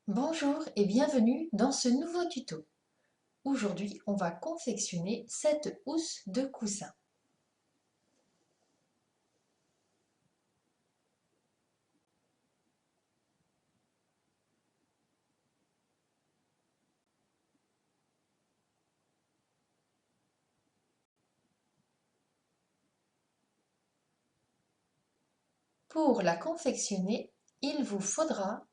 Bonjour et bienvenue dans ce nouveau tuto. Aujourd'hui, on va confectionner cette housse de coussin. Pour la confectionner, il vous faudra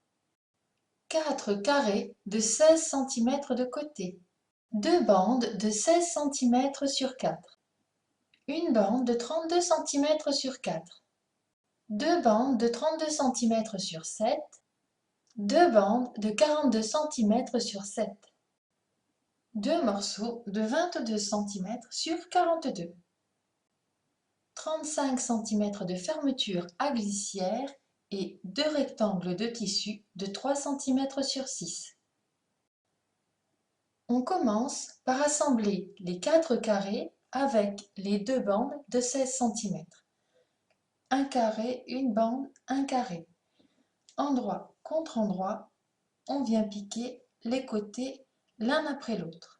4 carrés de 16 cm de côté, 2 bandes de 16 cm sur 4, une bande de 32 cm sur 4, 2 bandes de 32 cm sur 7, 2 bandes de 42 cm sur 7, 2 morceaux de 22 cm sur 42, 35 cm de fermeture à glissière et 2 rectangles de tissu de 3 cm sur 6. On commence par assembler les 4 carrés avec les 2 bandes de 16 cm. Un carré, une bande, un carré. Endroit contre endroit, on vient piquer les côtés l'un après l'autre.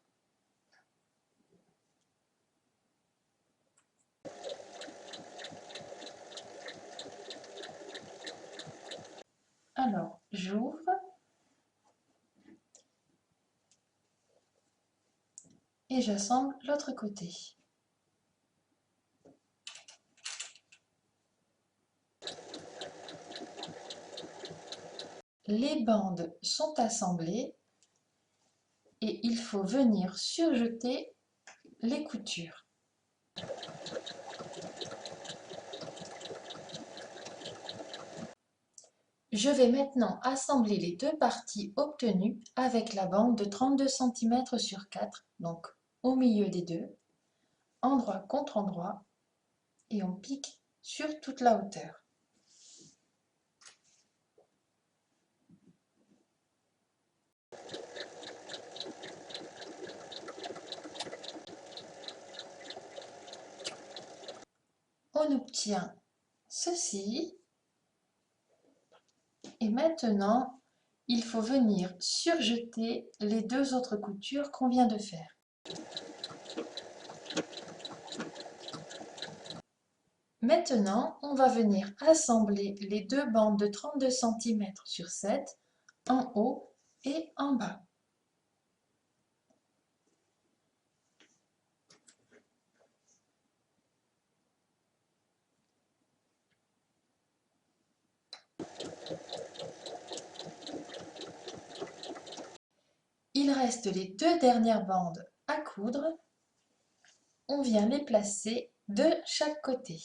Alors, j'ouvre et j'assemble l'autre côté. Les bandes sont assemblées et il faut venir surjeter les coutures. Je vais maintenant assembler les deux parties obtenues avec la bande de 32 cm sur 4, donc au milieu des deux, endroit contre endroit, et on pique sur toute la hauteur. On obtient ceci, et maintenant il faut venir surjeter les deux autres coutures qu'on vient de faire. Maintenant, on va venir assembler les deux bandes de 32 cm sur 7 en haut et en bas. Il reste les deux dernières bandes à coudre. On vient les placer de chaque côté.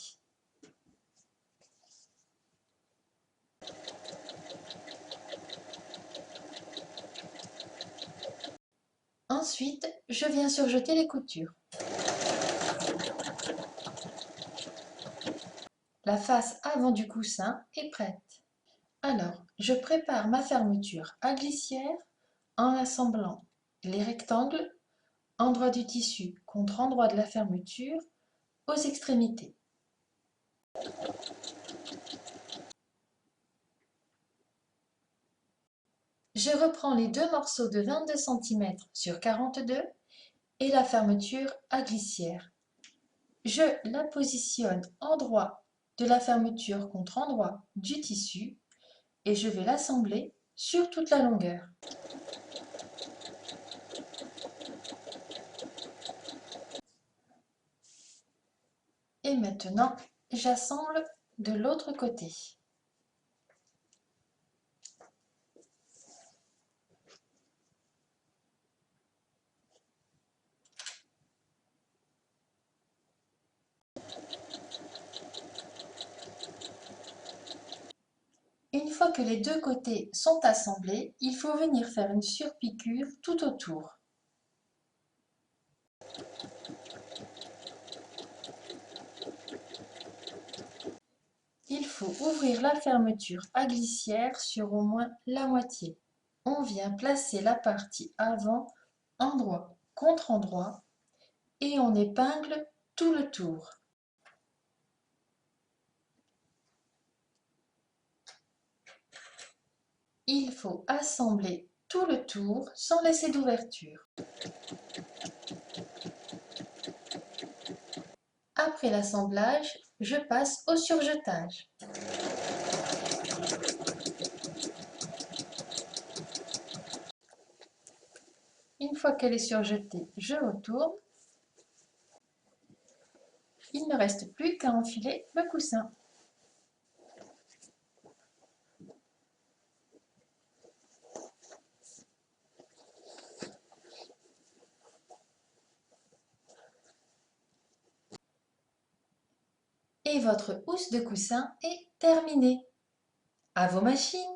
Ensuite, je viens surjeter les coutures. La face avant du coussin est prête. Alors, je prépare ma fermeture à glissière en assemblant les rectangles, endroit du tissu contre endroit de la fermeture, aux extrémités. Je reprends les deux morceaux de 22 cm sur 42 et la fermeture à glissière. Je la positionne endroit de la fermeture contre endroit du tissu et je vais l'assembler sur toute la longueur. Et maintenant, j'assemble de l'autre côté. Une fois que les deux côtés sont assemblés, il faut venir faire une surpiqûre tout autour. Il faut ouvrir la fermeture à glissière sur au moins la moitié. On vient placer la partie avant endroit contre endroit et on épingle tout le tour. Il faut assembler tout le tour sans laisser d'ouverture. Après l'assemblage, je passe au surjetage. Une fois qu'elle est surjetée, je retourne. Il ne reste plus qu'à enfiler le coussin. Et votre housse de coussin est terminée. À vos machines!